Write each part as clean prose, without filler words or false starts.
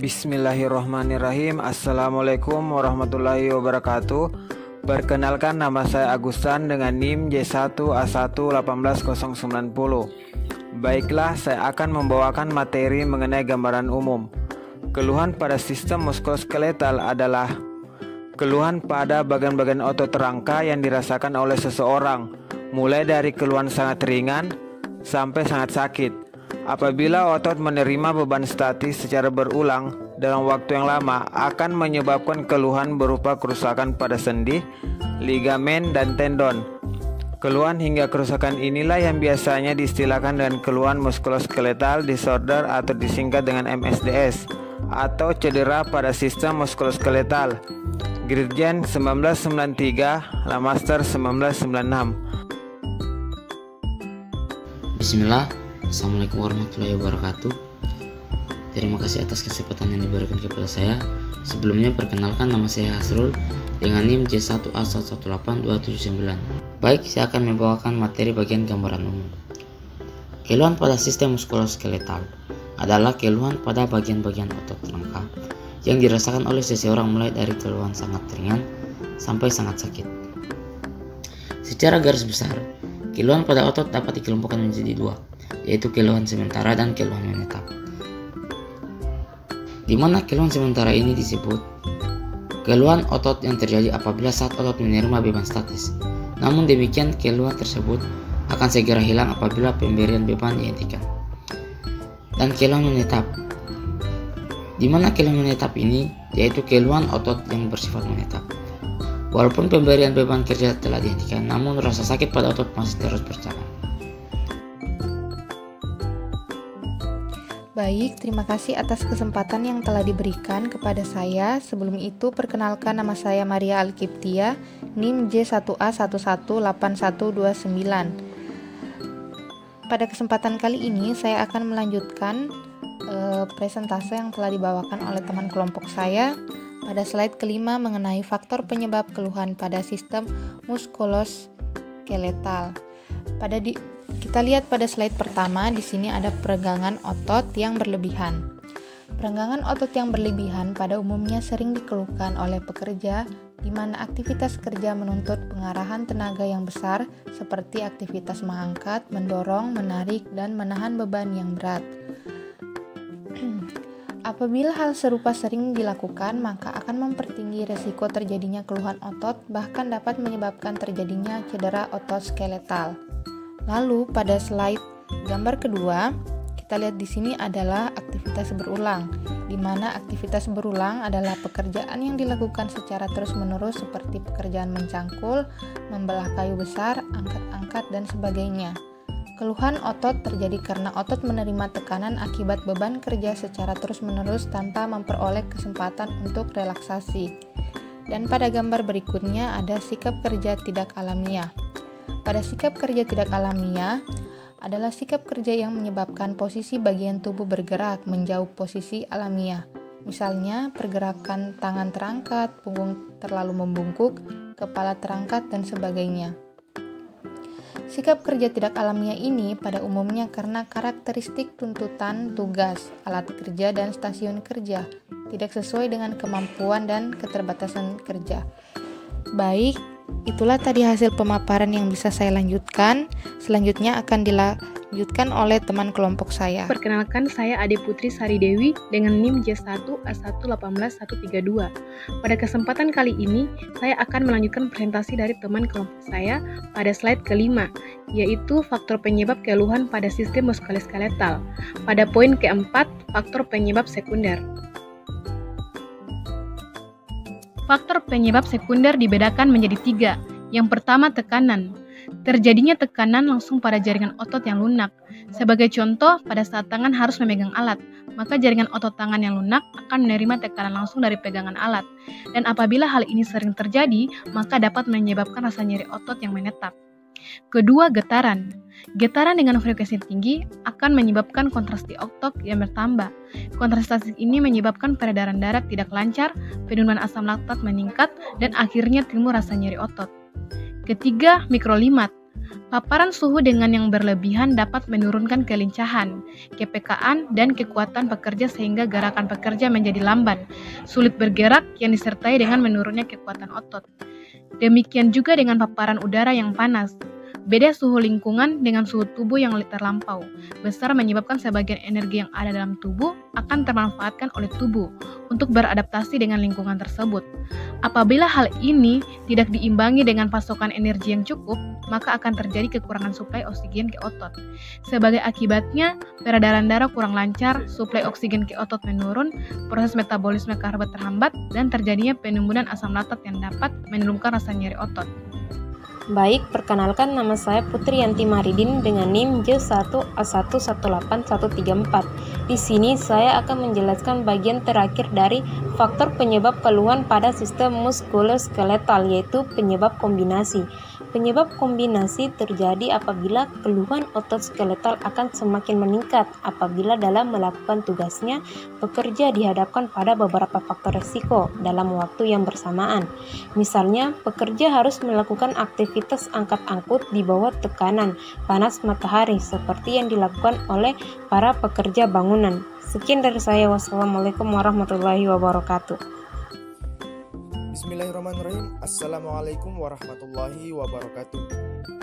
Bismillahirrahmanirrahim. Assalamualaikum warahmatullahi wabarakatuh. Perkenalkan, nama saya Agustan dengan NIM J1A1181090. Baiklah, saya akan membawakan materi mengenai gambaran umum. Keluhan pada sistem muskuloskeletal adalah keluhan pada bagian-bagian otot rangka yang dirasakan oleh seseorang, mulai dari keluhan sangat ringan sampai sangat sakit. Apabila otot menerima beban statis secara berulang dalam waktu yang lama, akan menyebabkan keluhan berupa kerusakan pada sendi, ligamen, dan tendon. Keluhan hingga kerusakan inilah yang biasanya diistilahkan dengan keluhan muskuloskeletal disorder atau disingkat dengan MSDS atau cedera pada sistem muskuloskeletal. Dirjen 1993, Lamaster 1996. Bismillah. Assalamualaikum warahmatullahi wabarakatuh. Terima kasih atas kesempatan yang diberikan kepada saya. Sebelumnya perkenalkan, nama saya Hasrul dengan NIM J1A118279. Baik, saya akan membawakan materi bagian gambaran umum. Keluhan pada sistem muskuloskeletal adalah keluhan pada bagian-bagian otot rangka yang dirasakan oleh seseorang mulai dari keluhan sangat ringan sampai sangat sakit. Secara garis besar, keluhan pada otot dapat dikelompokkan menjadi dua, yaitu keluhan sementara dan keluhan menetap. Di mana keluhan sementara ini disebut keluhan otot yang terjadi apabila saat otot menerima beban statis. Namun demikian, keluhan tersebut akan segera hilang apabila pemberian beban dihentikan. Dan keluhan menetap, di mana keluhan menetap ini yaitu keluhan otot yang bersifat menetap. Walaupun pemberian beban kerja telah dihentikan, namun rasa sakit pada otot masih terus berjalan. Baik, terima kasih atas kesempatan yang telah diberikan kepada saya. Sebelum itu, perkenalkan, nama saya Maria Alkiptia, NIM J1A118129. Pada kesempatan kali ini, saya akan melanjutkan presentase yang telah dibawakan oleh teman kelompok saya pada slide kelima mengenai faktor penyebab keluhan pada sistem muskuloskeletal. Kita lihat pada slide pertama, di sini ada peregangan otot yang berlebihan. Peregangan otot yang berlebihan pada umumnya sering dikeluhkan oleh pekerja di mana aktivitas kerja menuntut pengarahan tenaga yang besar seperti aktivitas mengangkat, mendorong, menarik, dan menahan beban yang berat. Apabila hal serupa sering dilakukan, maka akan mempertinggi resiko terjadinya keluhan otot, bahkan dapat menyebabkan terjadinya cedera otot skeletal. Lalu pada slide gambar kedua, kita lihat di sini adalah aktivitas berulang, di mana aktivitas berulang adalah pekerjaan yang dilakukan secara terus-menerus seperti pekerjaan mencangkul, membelah kayu besar, angkat-angkat, dan sebagainya. Keluhan otot terjadi karena otot menerima tekanan akibat beban kerja secara terus-menerus tanpa memperoleh kesempatan untuk relaksasi. Dan pada gambar berikutnya ada sikap kerja tidak alamiah. Pada sikap kerja tidak alamiah adalah sikap kerja yang menyebabkan posisi bagian tubuh bergerak menjauh posisi alamiah. Misalnya, pergerakan tangan terangkat, punggung terlalu membungkuk, kepala terangkat, dan sebagainya. Sikap kerja tidak alamiah ini pada umumnya karena karakteristik tuntutan tugas, alat kerja, dan stasiun kerja tidak sesuai dengan kemampuan dan keterbatasan kerja. Baik, itulah tadi hasil pemaparan yang bisa saya lanjutkan. Selanjutnya akan dilanjutkan oleh teman kelompok saya. Perkenalkan, saya Ade Putri Sari Dewi dengan NIM J1A1118132. Pada kesempatan kali ini, saya akan melanjutkan presentasi dari teman kelompok saya pada slide kelima, yaitu faktor penyebab keluhan pada sistem muskuloskeletal. Pada poin keempat, faktor penyebab sekunder. Faktor penyebab sekunder dibedakan menjadi tiga. Yang pertama, tekanan. Terjadinya tekanan langsung pada jaringan otot yang lunak. Sebagai contoh, pada saat tangan harus memegang alat, maka jaringan otot tangan yang lunak akan menerima tekanan langsung dari pegangan alat. Dan apabila hal ini sering terjadi, maka dapat menyebabkan rasa nyeri otot yang menetap. Kedua, getaran. Getaran dengan frekuensi tinggi akan menyebabkan kontraksi otot yang bertambah. Kontraksi ini menyebabkan peredaran darah tidak lancar, penurunan asam laktat meningkat, dan akhirnya timbul rasa nyeri otot. Ketiga, mikrolimat. Paparan suhu dengan yang berlebihan dapat menurunkan kelincahan, kepekaan, dan kekuatan pekerja sehingga gerakan pekerja menjadi lamban, sulit bergerak yang disertai dengan menurunnya kekuatan otot. Demikian juga dengan paparan udara yang panas. Beda suhu lingkungan dengan suhu tubuh yang terlampau besar menyebabkan sebagian energi yang ada dalam tubuh akan termanfaatkan oleh tubuh untuk beradaptasi dengan lingkungan tersebut. Apabila hal ini tidak diimbangi dengan pasokan energi yang cukup, maka akan terjadi kekurangan suplai oksigen ke otot. Sebagai akibatnya, peredaran darah kurang lancar, suplai oksigen ke otot menurun, proses metabolisme karbo terhambat, dan terjadinya penimbunan asam laktat yang dapat menimbulkan rasa nyeri otot. Baik, perkenalkan nama saya Putri Yanti Maridin dengan NIM J1A1181134. Di sini saya akan menjelaskan bagian terakhir dari faktor penyebab keluhan pada sistem muskuloskeletal, yaitu penyebab kombinasi. Penyebab kombinasi terjadi apabila keluhan otot skeletal akan semakin meningkat apabila dalam melakukan tugasnya pekerja dihadapkan pada beberapa faktor risiko dalam waktu yang bersamaan. Misalnya, pekerja harus melakukan aktivitas angkat-angkut di bawah tekanan panas matahari seperti yang dilakukan oleh para pekerja bangunan. Sekian dari saya. Wassalamualaikum warahmatullahi wabarakatuh. Bismillahirrahmanirrahim. Assalamualaikum warahmatullahi wabarakatuh.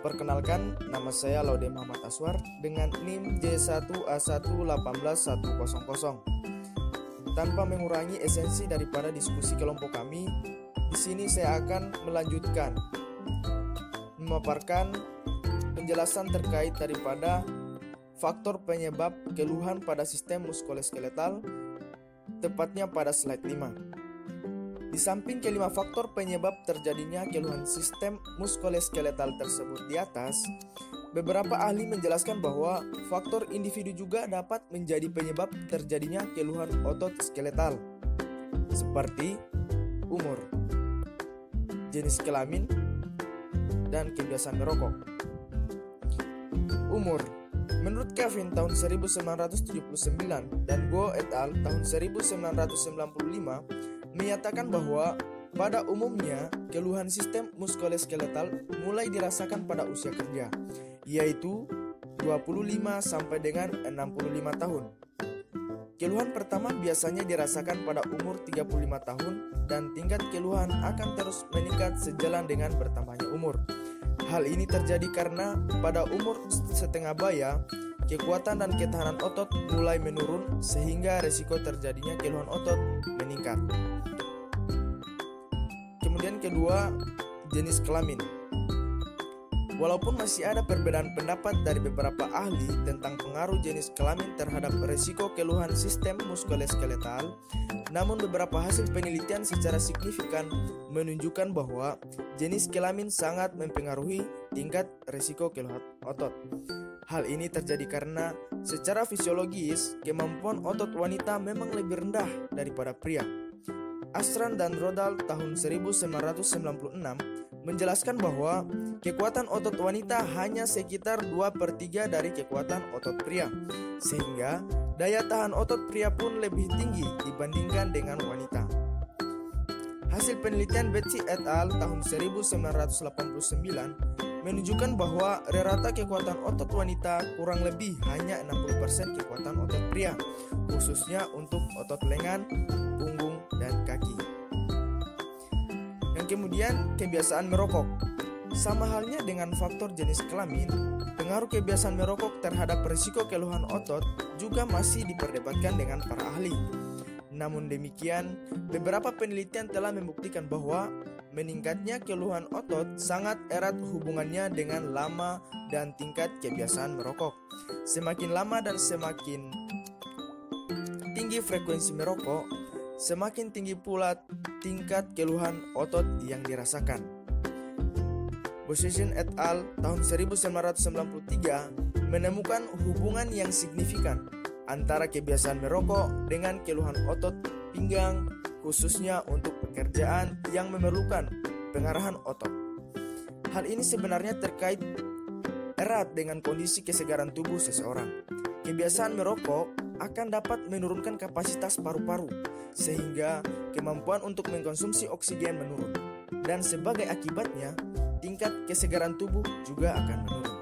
Perkenalkan, nama saya Laude Muhammad Aswar dengan NIM J1A1181100. Tanpa mengurangi esensi daripada diskusi kelompok kami, di sini saya akan melanjutkan memaparkan penjelasan terkait daripada faktor penyebab keluhan pada sistem muskuloskeletal, tepatnya pada slide 5. Di samping kelima faktor penyebab terjadinya keluhan sistem muskuloskeletal tersebut di atas, beberapa ahli menjelaskan bahwa faktor individu juga dapat menjadi penyebab terjadinya keluhan otot skeletal, seperti umur, jenis kelamin, dan kebiasaan merokok. Umur. Menurut Kevin tahun 1979 dan Go et al. Tahun 1995 menyatakan bahwa pada umumnya keluhan sistem muskuloskeletal mulai dirasakan pada usia kerja, yaitu 25 sampai dengan 65 tahun. Keluhan pertama biasanya dirasakan pada umur 35 tahun dan tingkat keluhan akan terus meningkat sejalan dengan bertambahnya umur. Hal ini terjadi karena pada umur setengah baya, kekuatan dan ketahanan otot mulai menurun sehingga risiko terjadinya keluhan otot meningkat. Kemudian kedua, jenis kelamin. Walaupun masih ada perbedaan pendapat dari beberapa ahli tentang pengaruh jenis kelamin terhadap risiko keluhan sistem muskuloskeletal, namun beberapa hasil penelitian secara signifikan menunjukkan bahwa jenis kelamin sangat mempengaruhi tingkat risiko keluhan otot. Hal ini terjadi karena secara fisiologis kemampuan otot wanita memang lebih rendah daripada pria. Astran dan Rodal tahun 1996 menjelaskan bahwa kekuatan otot wanita hanya sekitar 2/3 dari kekuatan otot pria, sehingga daya tahan otot pria pun lebih tinggi dibandingkan dengan wanita. Hasil penelitian Betsy et al. Tahun 1989 menunjukkan bahwa rata kekuatan otot wanita kurang lebih hanya 60% kekuatan otot pria, khususnya untuk otot lengan, punggung, dan kaki. Yang kemudian, kebiasaan merokok. Sama halnya dengan faktor jenis kelamin, pengaruh kebiasaan merokok terhadap risiko keluhan otot juga masih diperdebatkan dengan para ahli. Namun demikian, beberapa penelitian telah membuktikan bahwa meningkatnya keluhan otot sangat erat hubungannya dengan lama dan tingkat kebiasaan merokok. Semakin lama dan semakin tinggi frekuensi merokok, semakin tinggi pula tingkat keluhan otot yang dirasakan. Bosesian et al. Tahun 1993 menemukan hubungan yang signifikan antara kebiasaan merokok dengan keluhan otot pinggang, khususnya untuk pekerjaan yang memerlukan pengarahan otot. Hal ini sebenarnya terkait erat dengan kondisi kesegaran tubuh seseorang. Kebiasaan merokok akan dapat menurunkan kapasitas paru-paru, sehingga kemampuan untuk mengkonsumsi oksigen menurun. Dan sebagai akibatnya, tingkat kesegaran tubuh juga akan menurun.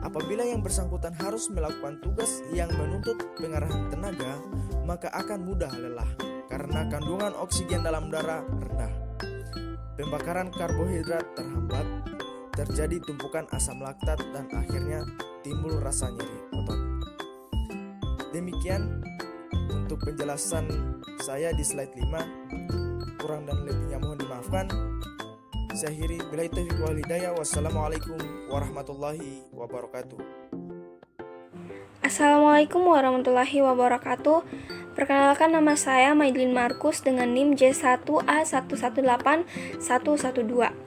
Apabila yang bersangkutan harus melakukan tugas yang menuntut pengerahan tenaga, maka akan mudah lelah karena kandungan oksigen dalam darah rendah. Pembakaran karbohidrat terhambat, terjadi tumpukan asam laktat dan akhirnya timbul rasa nyeri otot. Demikian untuk penjelasan saya di slide 5. Kurang dan lebihnya mohon dimaafkan. Saya akhiri, billahi taufiq wal hidayah. Wassalamualaikum warahmatullahi wabarakatuh. Assalamualaikum warahmatullahi wabarakatuh. Perkenalkan, nama saya Maidlin Markus dengan NIM J1A118112.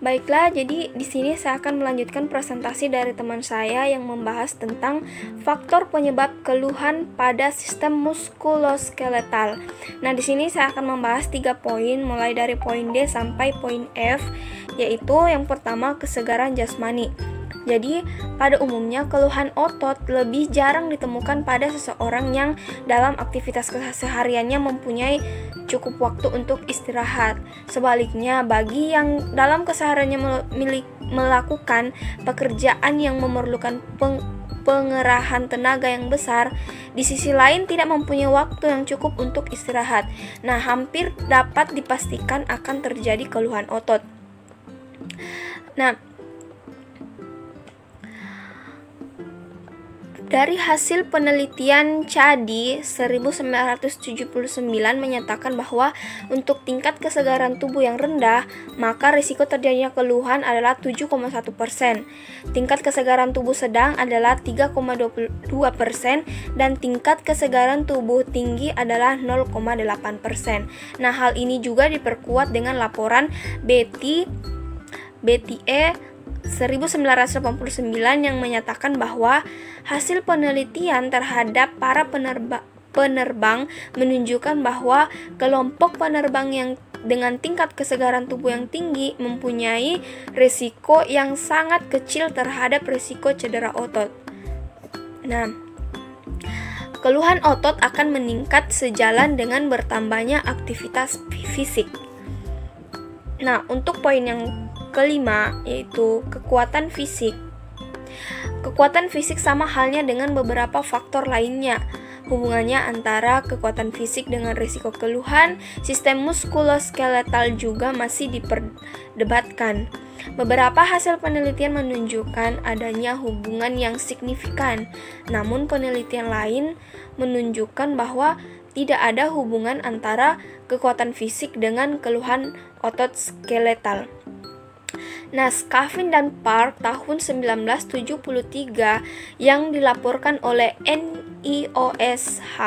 Baiklah, jadi di sini saya akan melanjutkan presentasi dari teman saya yang membahas tentang faktor penyebab keluhan pada sistem muskuloskeletal. Nah, di sini saya akan membahas 3 poin mulai dari poin D sampai poin F, yaitu yang pertama kesegaran jasmani. Jadi, pada umumnya keluhan otot lebih jarang ditemukan pada seseorang yang dalam aktivitas kesehariannya mempunyai cukup waktu untuk istirahat. Sebaliknya, bagi yang dalam kesehariannya melakukan pekerjaan yang memerlukan pengerahan tenaga yang besar, di sisi lain tidak mempunyai waktu yang cukup untuk istirahat. Nah, hampir dapat dipastikan akan terjadi keluhan otot. Nah, dari hasil penelitian CADI 1979 menyatakan bahwa untuk tingkat kesegaran tubuh yang rendah, maka risiko terjadinya keluhan adalah 7,1%. Tingkat kesegaran tubuh sedang adalah 3,22% dan tingkat kesegaran tubuh tinggi adalah 0,8%. Nah, hal ini juga diperkuat dengan laporan BTE 1989 yang menyatakan bahwa hasil penelitian terhadap para penerbang menunjukkan bahwa kelompok penerbang yang dengan tingkat kesegaran tubuh yang tinggi mempunyai risiko yang sangat kecil terhadap risiko cedera otot. Nah, keluhan otot akan meningkat sejalan dengan bertambahnya aktivitas fisik. Nah, untuk poin yang kelima, yaitu kekuatan fisik. Kekuatan fisik sama halnya dengan beberapa faktor lainnya. Hubungannya antara kekuatan fisik dengan risiko keluhan sistem muskuloskeletal juga masih diperdebatkan. Beberapa hasil penelitian menunjukkan adanya hubungan yang signifikan, namun penelitian lain menunjukkan bahwa tidak ada hubungan antara kekuatan fisik dengan keluhan otot skeletal. Nah, Scavin dan Park tahun 1973 yang dilaporkan oleh NIOSH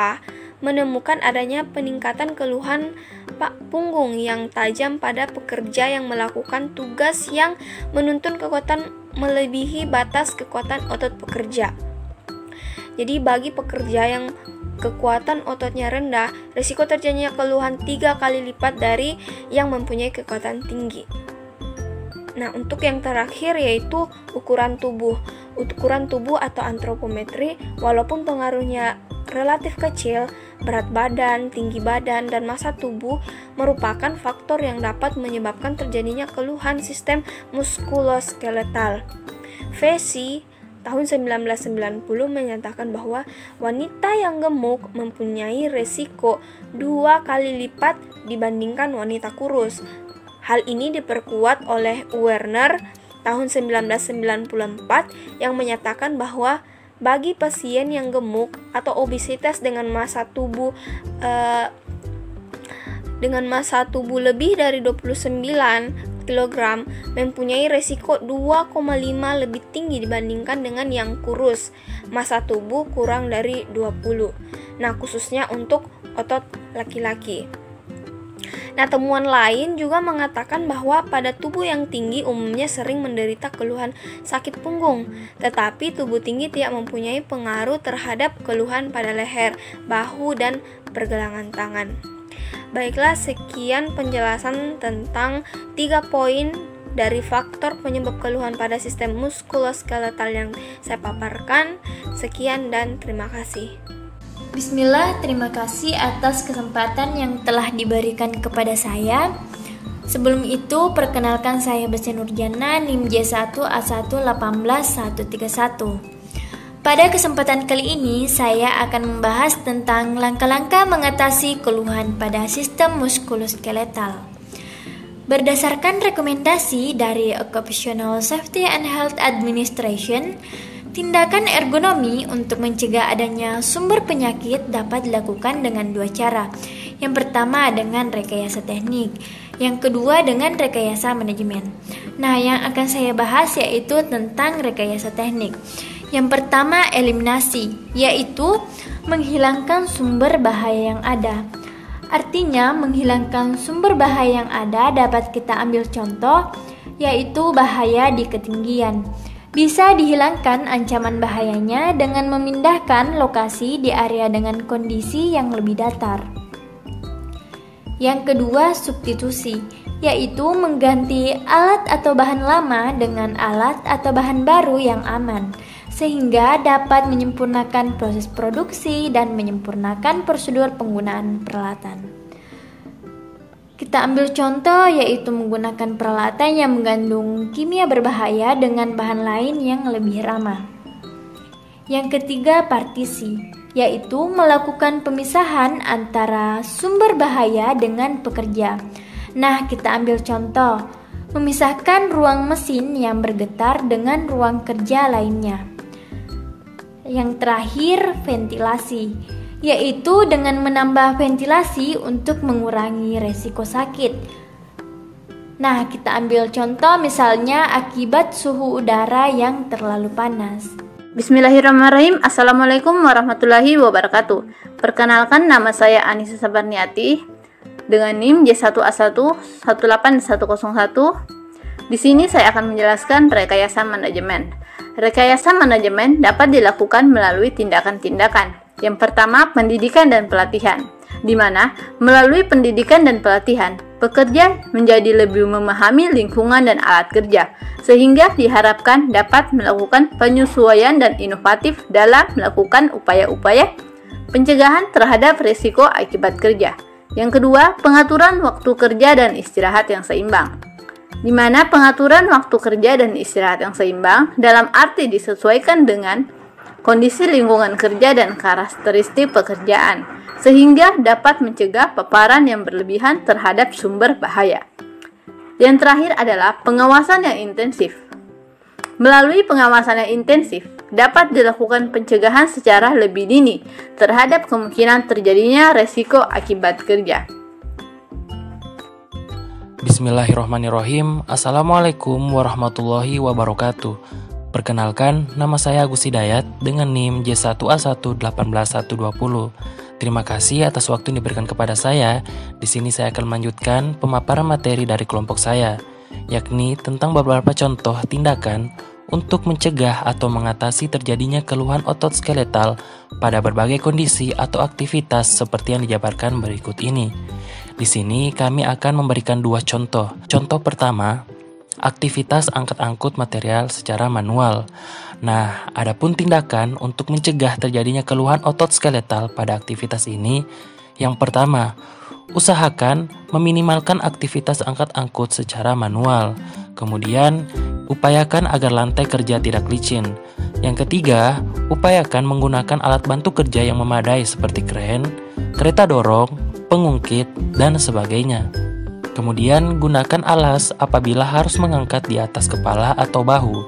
menemukan adanya peningkatan keluhan punggung yang tajam pada pekerja yang melakukan tugas yang menuntut kekuatan melebihi batas kekuatan otot pekerja. Jadi bagi pekerja yang kekuatan ototnya rendah, risiko terjadinya keluhan 3 kali lipat dari yang mempunyai kekuatan tinggi. Nah, untuk yang terakhir yaitu ukuran tubuh. Ukuran tubuh atau antropometri, walaupun pengaruhnya relatif kecil, berat badan, tinggi badan, dan massa tubuh merupakan faktor yang dapat menyebabkan terjadinya keluhan sistem muskuloskeletal. Fesi tahun 1990 menyatakan bahwa wanita yang gemuk mempunyai resiko 2 kali lipat dibandingkan wanita kurus. Hal ini diperkuat oleh Werner tahun 1994 yang menyatakan bahwa bagi pasien yang gemuk atau obesitas dengan massa tubuh lebih dari 29 kg mempunyai resiko 2,5 lebih tinggi dibandingkan dengan yang kurus, massa tubuh kurang dari 20. Nah, khususnya untuk otot laki-laki. Nah, temuan lain juga mengatakan bahwa pada tubuh yang tinggi umumnya sering menderita keluhan sakit punggung, tetapi tubuh tinggi tidak mempunyai pengaruh terhadap keluhan pada leher, bahu, dan pergelangan tangan. Baiklah, sekian penjelasan tentang 3 poin dari faktor penyebab keluhan pada sistem muskuloskeletal yang saya paparkan. Sekian dan terima kasih. Bismillah, terima kasih atas kesempatan yang telah diberikan kepada saya. Sebelum itu, perkenalkan saya Besti Nurjana, NIM J1A1181131. Pada kesempatan kali ini, saya akan membahas tentang langkah-langkah mengatasi keluhan pada sistem muskuloskeletal. Berdasarkan rekomendasi dari Occupational Safety and Health Administration, tindakan ergonomi untuk mencegah adanya sumber penyakit dapat dilakukan dengan dua cara. Yang pertama dengan rekayasa teknik, yang kedua dengan rekayasa manajemen. Nah, yang akan saya bahas yaitu tentang rekayasa teknik. Yang pertama, eliminasi, yaitu menghilangkan sumber bahaya yang ada. Artinya, menghilangkan sumber bahaya yang ada dapat kita ambil contoh, yaitu bahaya di ketinggian. Bisa dihilangkan ancaman bahayanya dengan memindahkan lokasi di area dengan kondisi yang lebih datar. Yang kedua, substitusi, yaitu mengganti alat atau bahan lama dengan alat atau bahan baru yang aman, sehingga dapat menyempurnakan proses produksi dan menyempurnakan prosedur penggunaan peralatan. Kita ambil contoh, yaitu menggunakan peralatan yang mengandung kimia berbahaya dengan bahan lain yang lebih ramah. Yang ketiga, partisi, yaitu melakukan pemisahan antara sumber bahaya dengan pekerja. Nah, kita ambil contoh, memisahkan ruang mesin yang bergetar dengan ruang kerja lainnya. Yang terakhir, ventilasi, yaitu dengan menambah ventilasi untuk mengurangi resiko sakit. Nah, kita ambil contoh misalnya akibat suhu udara yang terlalu panas. Bismillahirrahmanirrahim. Assalamualaikum warahmatullahi wabarakatuh. Perkenalkan, nama saya Anissa Sabarniati dengan NIM J1A1181101. Di sini saya akan menjelaskan rekayasa manajemen. Rekayasa manajemen dapat dilakukan melalui tindakan-tindakan. Yang pertama, pendidikan dan pelatihan, di mana melalui pendidikan dan pelatihan, pekerja menjadi lebih memahami lingkungan dan alat kerja, sehingga diharapkan dapat melakukan penyesuaian dan inovatif dalam melakukan upaya-upaya pencegahan terhadap risiko akibat kerja. Yang kedua, pengaturan waktu kerja dan istirahat yang seimbang, di mana pengaturan waktu kerja dan istirahat yang seimbang dalam arti disesuaikan dengan kondisi lingkungan kerja dan karakteristik pekerjaan, sehingga dapat mencegah paparan yang berlebihan terhadap sumber bahaya. Yang terakhir adalah pengawasan yang intensif. Melalui pengawasan yang intensif, dapat dilakukan pencegahan secara lebih dini terhadap kemungkinan terjadinya resiko akibat kerja. Bismillahirrahmanirrahim. Assalamualaikum warahmatullahi wabarakatuh. Perkenalkan, nama saya Agus Hidayat dengan NIM J1A1181120. Terima kasih atas waktu yang diberikan kepada saya. Di sini saya akan melanjutkan pemaparan materi dari kelompok saya, yakni tentang beberapa contoh tindakan untuk mencegah atau mengatasi terjadinya keluhan otot skeletal pada berbagai kondisi atau aktivitas seperti yang dijabarkan berikut ini. Di sini kami akan memberikan dua contoh. Contoh pertama, aktivitas angkat-angkut material secara manual. Nah, adapun tindakan untuk mencegah terjadinya keluhan otot skeletal pada aktivitas ini, yang pertama, usahakan meminimalkan aktivitas angkat-angkut secara manual. Kemudian, upayakan agar lantai kerja tidak licin. Yang ketiga, upayakan menggunakan alat bantu kerja yang memadai seperti kren, kereta dorong, pengungkit, dan sebagainya. Kemudian gunakan alas apabila harus mengangkat di atas kepala atau bahu.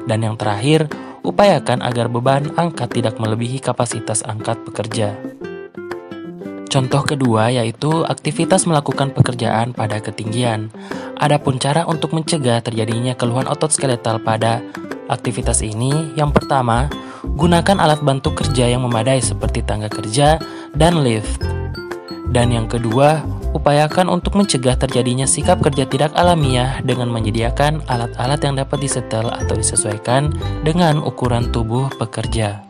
Dan yang terakhir, upayakan agar beban angkat tidak melebihi kapasitas angkat pekerja. Contoh kedua yaitu aktivitas melakukan pekerjaan pada ketinggian. Adapun cara untuk mencegah terjadinya keluhan otot skeletal pada aktivitas ini, yang pertama, gunakan alat bantu kerja yang memadai seperti tangga kerja dan lift. Dan yang kedua, upayakan untuk mencegah terjadinya sikap kerja tidak alamiah dengan menyediakan alat-alat yang dapat disetel atau disesuaikan dengan ukuran tubuh pekerja.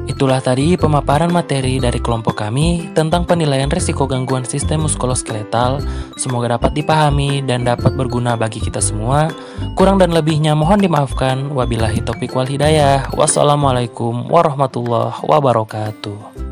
Itulah tadi pemaparan materi dari kelompok kami tentang penilaian risiko gangguan sistem muskuloskeletal. Semoga dapat dipahami dan dapat berguna bagi kita semua. Kurang dan lebihnya mohon dimaafkan. Wabillahi taufiq wal hidayah. Wassalamualaikum warahmatullahi wabarakatuh.